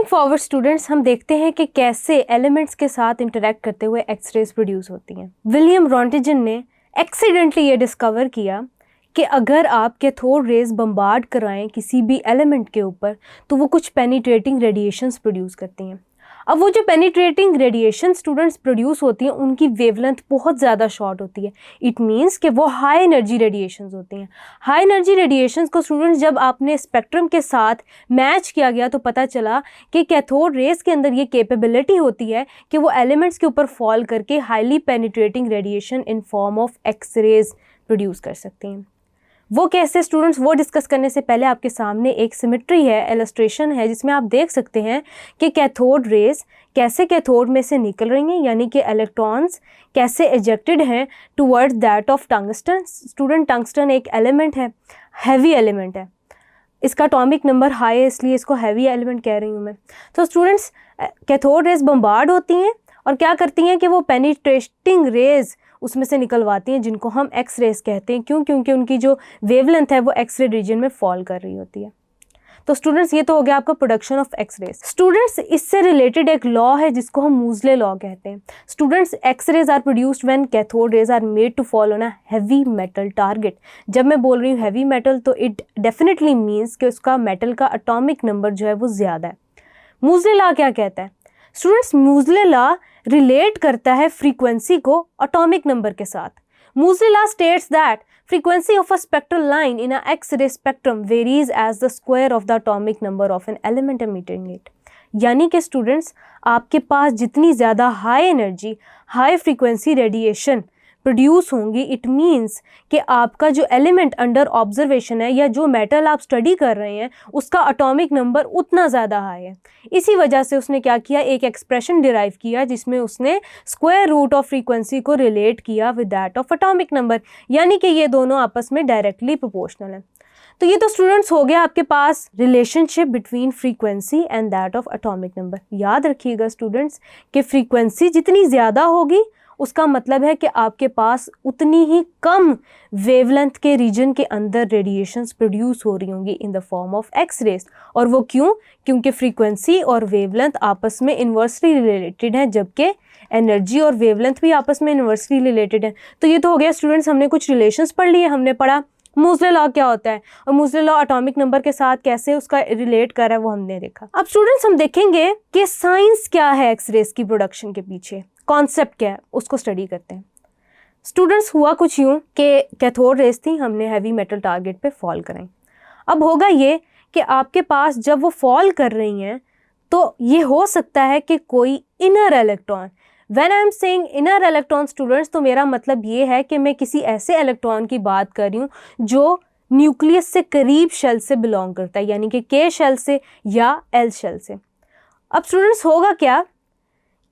Moving forward students, हम देखते हैं कि कैसे एलिमेंट्स के साथ इंटरेक्ट करते हुए एक्सरेज प्रोड्यूस होती हैं। विलियम रॉन्टिजन ने एक्सीडेंटली ये डिस्कवर किया कि अगर आप कैथोड रेज बम्बार्ड कराएं किसी भी एलिमेंट के ऊपर तो वो कुछ पेनिट्रेटिंग रेडिएशंस प्रोड्यूस करती हैं। अब वो जो पेनिट्रेटिंग रेडिएशन स्टूडेंट्स प्रोड्यूस होती हैं उनकी वेवलेंथ बहुत ज़्यादा शॉर्ट होती है। इट मीन्स कि वो हाई एनर्जी रेडिएशंस होती हैं। हाई एनर्जी रेडिएशंस को स्टूडेंट्स जब आपने स्पेक्ट्रम के साथ मैच किया गया तो पता चला कि कैथोड रेज के अंदर ये कैपेबिलिटी होती है कि वो एलिमेंट्स के ऊपर फॉल करके highly penetrating radiation in form of X raise produce कर सकती हैं। वो कैसे स्टूडेंट्स, वो डिस्कस करने से पहले आपके सामने एक सिमेट्री है, इलस्ट्रेशन है, जिसमें आप देख सकते हैं कि कैथोड रेज कैसे कैथोड में से निकल रही हैं, यानी कि इलेक्ट्रॉन्स कैसे एजेक्टेड हैं towards that of tungsten. Student, tungsten एक एलिमेंट है, हैवी एलिमेंट है, इसका एटॉमिक नंबर हाई है इसलिए इसको हैवी एलिमेंट कह रही हूँ मैं। तो स्टूडेंट्स, कैथोड रेज बम्बार्ड होती हैं और क्या करती हैं कि वो पेनिट्रेटिंग रेज उसमें से निकलवाती हैं जिनको हम एक्स रेज कहते हैं। क्यों? क्योंकि उनकी जो वेवलेंथ है वो एक्स रे रीजन में फॉल कर रही होती है। तो स्टूडेंट्स, ये तो हो गया आपका production of X rays. Students, इससे रिलेटेड एक लॉ है जिसको हम मूजले लॉ कहते हैं। Students, X rays are produced when cathode rays are made to fall on a heavy metal target. जब मैं बोल रही हूँ हैवी मेटल तो इट डेफिनेटली मीन्स कि उसका मेटल का एटॉमिक नंबर जो है वो ज़्यादा है। मूजले लॉ क्या कहता है? स्टूडेंट्स, मूजले लॉ रिलेट करता है फ्रीक्वेंसी को एटॉमिक नंबर के साथ। Moseley law states that frequency of a spectral line in a X-ray spectrum varies as the square of the atomic number of an element emitting it। यानी कि students, आपके पास जितनी ज़्यादा high energy, high frequency radiation produce होंगी, it means कि आपका जो element under observation है या जो मेटल आप स्टडी कर रहे हैं उसका एटॉमिक नंबर उतना ज़्यादा हाई है। इसी वजह से उसने क्या किया, एक एक्सप्रेशन डिराइव किया जिसमें उसने स्क्वायर रूट ऑफ फ्रीक्वेंसी को रिलेट किया with that of atomic number, यानी कि ये दोनों आपस में डायरेक्टली प्रोपोर्शनल हैं। तो ये तो स्टूडेंट्स हो गया आपके पास relationship between frequency and that of atomic number. याद रखिएगा स्टूडेंट्स कि फ्रीक्वेंसी जितनी ज़्यादा होगी उसका मतलब है कि आपके पास उतनी ही कम वेवलेंथ के रीजन के अंदर रेडिएशंस प्रोड्यूस हो रही होंगी in the form of X rays. और वो क्यों? क्योंकि फ्रीक्वेंसी और वेवलेंथ आपस में इन्वर्सली रिलेटेड हैं, जबकि एनर्जी और वेवलेंथ भी आपस में इन्वर्सली रिलेटेड हैं। तो ये तो हो गया स्टूडेंट्स, हमने कुछ रिलेशंस पढ़ लिए, हमने पढ़ा मूजले लॉ क्या होता है और मूजले लॉ एटॉमिक नंबर के साथ कैसे उसका रिलेट कर रहा है वो हमने देखा। अब स्टूडेंट्स, हम देखेंगे कि साइंस क्या है एक्स रेज की प्रोडक्शन के पीछे, कॉन्सेप्ट क्या है, उसको स्टडी करते हैं। स्टूडेंट्स, हुआ कुछ यूँ कि कैथोड रेज थी, हमने हैवी मेटल टारगेट पे फॉल कराई। अब होगा ये कि आपके पास जब वो फॉल कर रही हैं तो ये हो सकता है कि कोई inner electron, when I am saying inner electron students, तो मेरा मतलब ये है कि मैं किसी ऐसे इलेक्ट्रॉन की बात कर रही हूँ जो न्यूक्लियस से करीब शेल से बिलोंग करता है, यानी कि के शेल से या एल शेल से। अब स्टूडेंट्स, होगा क्या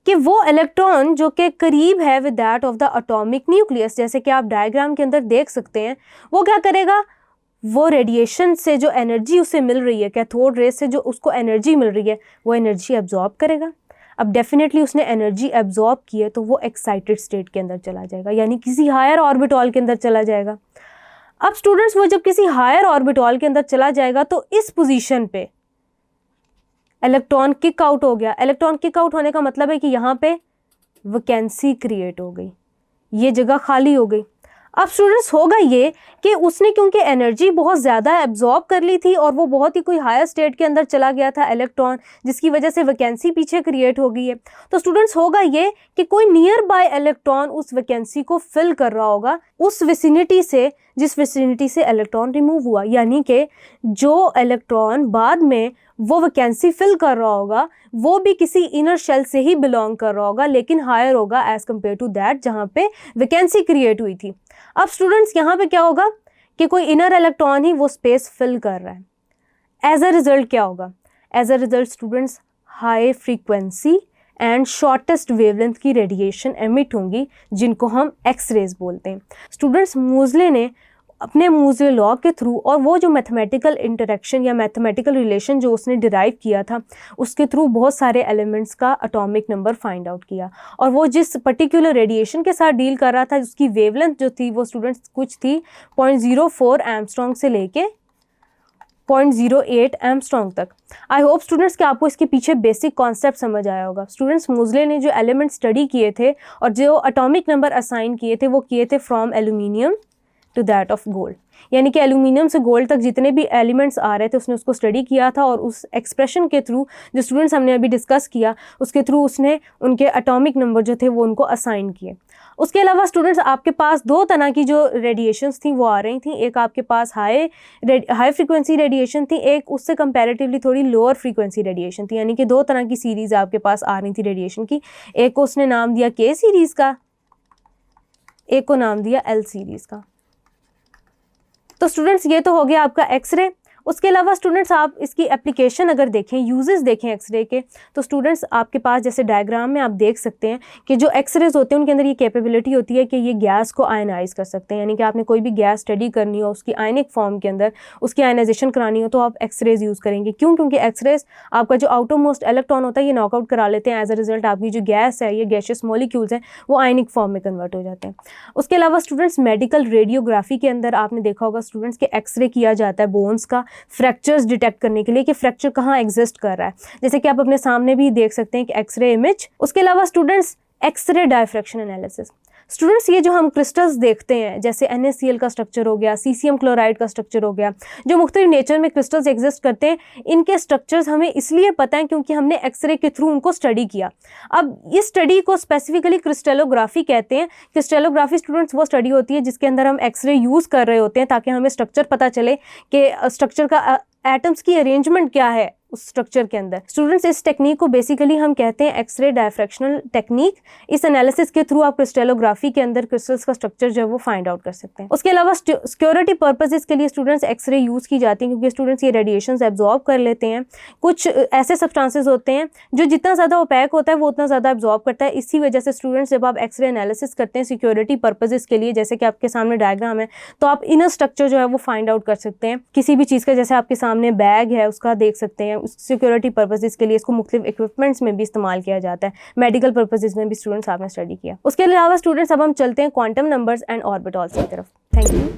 कि वो इलेक्ट्रॉन जो कि करीब है with that of the atomic nucleus, जैसे कि आप डायग्राम के अंदर देख सकते हैं, वो क्या करेगा, वो रेडिएशन से जो एनर्जी उसे मिल रही है, कैथोड रेज से जो उसको एनर्जी मिल रही है, वो एनर्जी एब्जॉर्ब करेगा। अब डेफिनेटली उसने एनर्जी एब्जॉर्ब की है तो वो एक्साइटेड स्टेट के अंदर चला जाएगा, यानी किसी हायर ऑर्बिटॉल के अंदर चला जाएगा। अब स्टूडेंट्स, वो जब किसी हायर ऑर्बिटॉल के अंदर चला जाएगा तो इस पोजीशन पे इलेक्ट्रॉन किक आउट हो गया। इलेक्ट्रॉन किक आउट होने का मतलब है कि यहाँ पे वैकेंसी क्रिएट हो गई, ये जगह खाली हो गई। अब स्टूडेंट्स, होगा ये कि उसने क्योंकि एनर्जी बहुत ज़्यादा एब्जॉर्ब कर ली थी और वो बहुत ही कोई हायर स्टेट के अंदर चला गया था इलेक्ट्रॉन, जिसकी वजह से वैकेंसी पीछे क्रिएट हो गई है। तो स्टूडेंट्स, होगा ये कि कोई नियर बाय इलेक्ट्रॉन उस वैकेंसी को फिल कर रहा होगा उस विसिनिटी से जिस विसिनिटी से इलेक्ट्रॉन रिमूव हुआ, यानी कि जो इलेक्ट्रॉन बाद में वो वैकेंसी फिल कर रहा होगा वो भी किसी इनर शेल से ही बिलोंग कर रहा होगा, लेकिन हायर होगा एज कम्पेयर टू दैट जहाँ पे वैकेंसी क्रिएट हुई थी। अब स्टूडेंट्स, यहाँ पे क्या होगा कि कोई इनर इलेक्ट्रॉन ही वो स्पेस फिल कर रहा है। एज अ रिजल्ट क्या होगा? As a result students, high frequency and shortest wavelength की रेडिएशन एमिट होंगी जिनको हम एक्स रेज बोलते हैं। स्टूडेंट्स, मूजले ने अपने मूजले लॉ के थ्रू और वो जो मैथमेटिकल इंटरेक्शन या मैथमेटिकल रिलेशन जो उसने डिराइव किया था उसके थ्रू बहुत सारे एलिमेंट्स का एटॉमिक नंबर फाइंड आउट किया, और वो जिस पर्टिकुलर रेडिएशन के साथ डील कर रहा था उसकी वेवलेंथ जो थी वो स्टूडेंट्स कुछ थी 0.04 एंगस्ट्रॉम से लेके 0.08 एंगस्ट्रॉम तक। आई होप स्टूडेंट्स कि आपको इसके पीछे बेसिक कॉन्सेप्ट समझ आया होगा। स्टूडेंट्स, मोज़ले ने जो एलिमेंट स्टडी किए थे और जो एटॉमिक नंबर असाइन किए थे वो किए थे from aluminium to that of gold, यानी कि एल्यूमिनियम से गोल्ड तक जितने भी एलिमेंट्स आ रहे थे उसने उसको स्टडी किया था और उस एक्सप्रेशन के थ्रू जो स्टूडेंट्स हमने अभी डिस्कस किया उसके थ्रू उसने उनके एटॉमिक नंबर जो थे वो उनको असाइन किए। उसके अलावा स्टूडेंट्स आपके पास दो तरह की जो रेडिएशंस थी वो आ रही थी। एक आपके पास हाई फ्रीक्वेंसी रेडिएशन थी, एक उससे कंपैरेटिवली थोड़ी लोअर फ्रीक्वेंसी रेडिएशन थी, यानी कि दो तरह की सीरीज़ आपके पास आ रही थी रेडिएशन की। एक को उसने नाम दिया के सीरीज़ का, एक को नाम दिया एल सीरीज़ का। तो स्टूडेंट्स ये तो हो गया आपका एक्सरे। उसके अलावा स्टूडेंट्स आप इसकी एप्लीकेशन अगर देखें, यूजेस देखें एक्सरे के, तो स्टूडेंट्स आपके पास जैसे डायग्राम में आप देख सकते हैं कि जो एक्सरेज होते हैं उनके अंदर ये कैपेबिलिटी होती है कि ये गैस को आयनाइज कर सकते हैं, यानी कि आपने कोई भी गैस स्टडी करनी हो उसकी आयनिक फॉर्म के अंदर उसकी आयनाइजेशन करानी हो तो आप एक्सरेज यूज़ करेंगे। क्यों? क्योंकि एक्सरेज आपका जो आउटर मोस्ट इलेक्ट्रॉन होता है ये नॉकआउट करा लेते हैं। एज अ रिजल्ट आपकी जो गैस है, ये गैशियस मॉलिक्यूल्स हैं, वो आयनिक फॉर्म में कन्वर्ट हो जाते हैं। उसके अलावा स्टूडेंट्स मेडिकल रेडियोग्राफी के अंदर आपने देखा होगा स्टूडेंट्स के एक्सरे किया जाता है बोन्स का फ्रैक्चर्स डिटेक्ट करने के लिए कि फ्रैक्चर कहाँ एग्जिस्ट कर रहा है, जैसे कि आप अपने सामने भी देख सकते हैं कि एक्सरे इमेज। उसके अलावा students X ray diffraction analysis. Students ये जो हम क्रिस्टल्स देखते हैं जैसे NaCl का स्ट्रक्चर हो गया, सीसियम क्लोराइड का स्ट्रक्चर हो गया, जो मुख्तलिफ नेचर में क्रिस्टल्स एग्जिस्ट करते हैं, इनके स्ट्रक्चर्स हमें इसलिए पता है क्योंकि हमने एक्सरे के थ्रू उनको स्टडी किया। अब इस स्टडी को स्पेसिफिकली क्रिस्टलोग्राफी कहते हैं। क्रिस्टलोग्राफी स्टूडेंट्स वो स्टडी होती है जिसके अंदर हम एक्सरे यूज़ कर रहे होते हैं ताकि हमें स्ट्रक्चर पता चले कि स्ट्रक्चर का एटम्स की अरेंजमेंट क्या है उस स्ट्रक्चर के अंदर। स्टूडेंट्स इस टेक्निक को बेसिकली हम कहते हैं एक्सरे डायफ्रैक्शनल टेक्निक। इस एनालिसिस के थ्रू आप क्रिस्टलोग्राफी के अंदर क्रिस्टल्स का स्ट्रक्चर जो है वो फाइंड आउट कर सकते हैं। उसके अलावा सिक्योरिटी पर्पसेस के लिए स्टूडेंट्स एक्सरे यूज़ की जाती हैं क्योंकि स्टूडेंट्स ये रेडिएशंस एब्जॉर्ब कर लेते हैं। कुछ ऐसे सब्सटेंसेस होते हैं जो जितना ज़्यादा ओपैक होता है वो उतना ज़्यादा एब्जॉर्ब करता है। इसी वजह से स्टूडेंट्स जब आप एक्सरे एनालिसिस करते हैं सिक्योरिटी पर्पसेस के लिए, जैसे कि आपके सामने डायग्राम है, तो आप इनर स्ट्रक्चर जो है वो फाइंड आउट कर सकते हैं किसी भी चीज़ का। जैसे आपके सामने बैग है उसका देख सकते हैं, उस सिक्योरिटी पर्पसेस के लिए इसको मुख्तलिफ इक्विपमेंट्स में भी इस्तेमाल किया जाता है। मेडिकल पर्पसेस में भी स्टूडेंट्स आपने स्टडी किया। उसके अलावा स्टूडेंट्स अब हम चलते हैं क्वांटम नंबर्स एंड ऑर्बिटल्स की तरफ। Thank you.